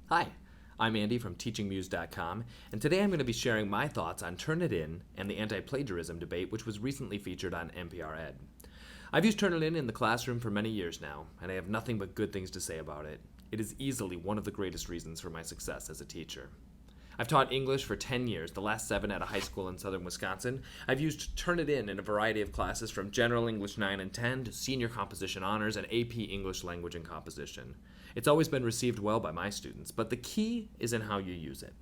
Hi, I'm Andy from TeachingMuse.com, and today I'm going to be sharing my thoughts on Turnitin and the Anti-Plagiarism Debate, which was recently featured on NPR Ed. I've used Turnitin in the classroom for many years now, and I have nothing but good things to say about it. It is easily one of the greatest reasons for my success as a teacher. I've taught English for 10 years, the last 7 at a high school in southern Wisconsin. I've used Turnitin in a variety of classes from General English 9 and 10 to Senior Composition Honors and AP English Language and Composition. It's always been received well by my students, but the key is in how you use it.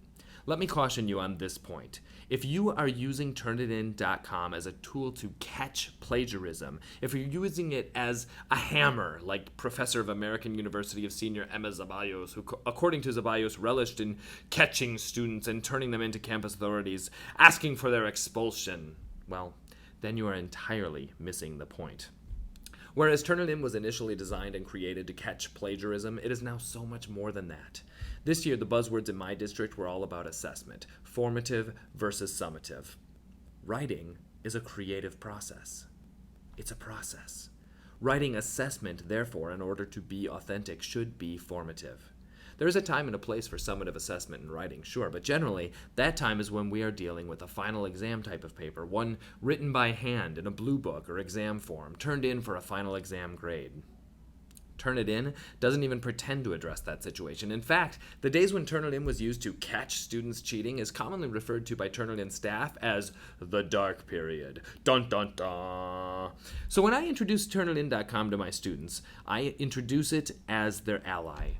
Let me caution you on this point. If you are using Turnitin.com as a tool to catch plagiarism, if you're using it as a hammer, like Professor of American University of Senior Emma Zabayos, who, according to Zabayos, relished in catching students and turning them into campus authorities, asking for their expulsion, well, then you are entirely missing the point. Whereas Turnitin was initially designed and created to catch plagiarism, it is now so much more than that. This year, the buzzwords in my district were all about assessment, formative versus summative. Writing is a creative process. It's a process. Writing assessment, therefore, in order to be authentic, should be formative. There is a time and a place for summative assessment in writing, sure, but generally, that time is when we are dealing with a final exam type of paper, one written by hand in a blue book or exam form, turned in for a final exam grade. Turnitin doesn't even pretend to address that situation. In fact, the days when Turnitin was used to catch students cheating is commonly referred to by Turnitin staff as the dark period. Dun dun dun. So when I introduce Turnitin.com to my students, I introduce it as their ally.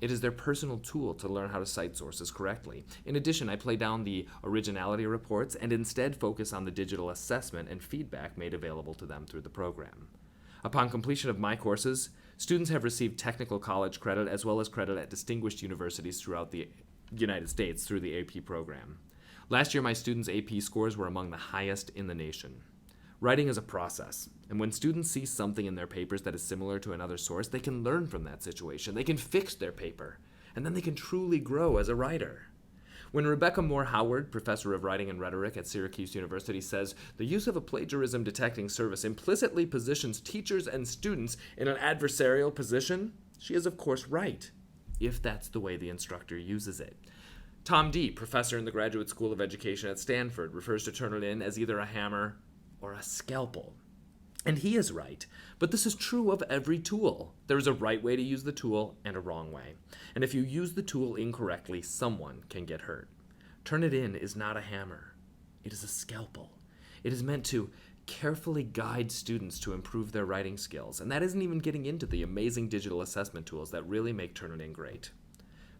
It is their personal tool to learn how to cite sources correctly. In addition, I play down the originality reports and instead focus on the digital assessment and feedback made available to them through the program. Upon completion of my courses, students have received technical college credit as well as credit at distinguished universities throughout the United States through the AP program. Last year, my students' AP scores were among the highest in the nation. Writing is a process, and when students see something in their papers that is similar to another source, they can learn from that situation. They can fix their paper, and then they can truly grow as a writer. When Rebecca Moore Howard, professor of writing and rhetoric at Syracuse University, says the use of a plagiarism detecting service implicitly positions teachers and students in an adversarial position, she is of course right, if that's the way the instructor uses it. Tom Dee, professor in the Graduate School of Education at Stanford, refers to Turnitin as either a hammer or a scalpel. And he is right, but this is true of every tool. There is a right way to use the tool and a wrong way. And if you use the tool incorrectly, someone can get hurt. Turnitin is not a hammer. It is a scalpel. It is meant to carefully guide students to improve their writing skills, and that isn't even getting into the amazing digital assessment tools that really make Turnitin great.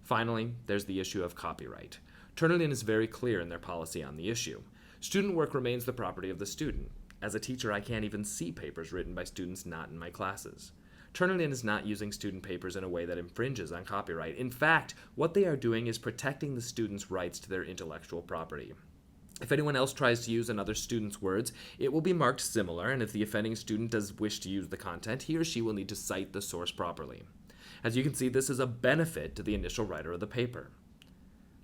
Finally, there's the issue of copyright. Turnitin is very clear in their policy on the issue. Student work remains the property of the student. As a teacher, I can't even see papers written by students not in my classes. Turnitin is not using student papers in a way that infringes on copyright. In fact, what they are doing is protecting the student's rights to their intellectual property. If anyone else tries to use another student's words, it will be marked similar, and if the offending student does wish to use the content, he or she will need to cite the source properly. As you can see, this is a benefit to the initial writer of the paper.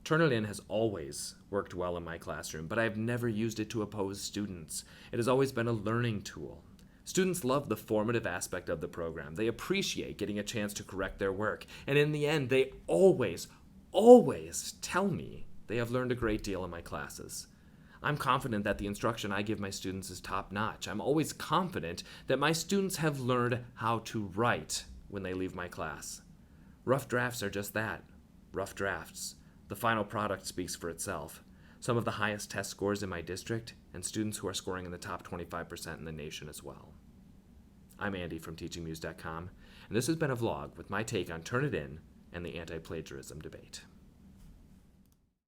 Turnitin has always worked well in my classroom, but I have never used it to oppose students. It has always been a learning tool. Students love the formative aspect of the program. They appreciate getting a chance to correct their work. And in the end, they always tell me they have learned a great deal in my classes. I'm confident that the instruction I give my students is top-notch. I'm always confident that my students have learned how to write when they leave my class. Rough drafts are just that, rough drafts. The final product speaks for itself. Some of the highest test scores in my district, and students who are scoring in the top 25% in the nation as well. I'm Andy from TeachingMuse.com, and this has been a vlog with my take on Turnitin and the anti-plagiarism debate.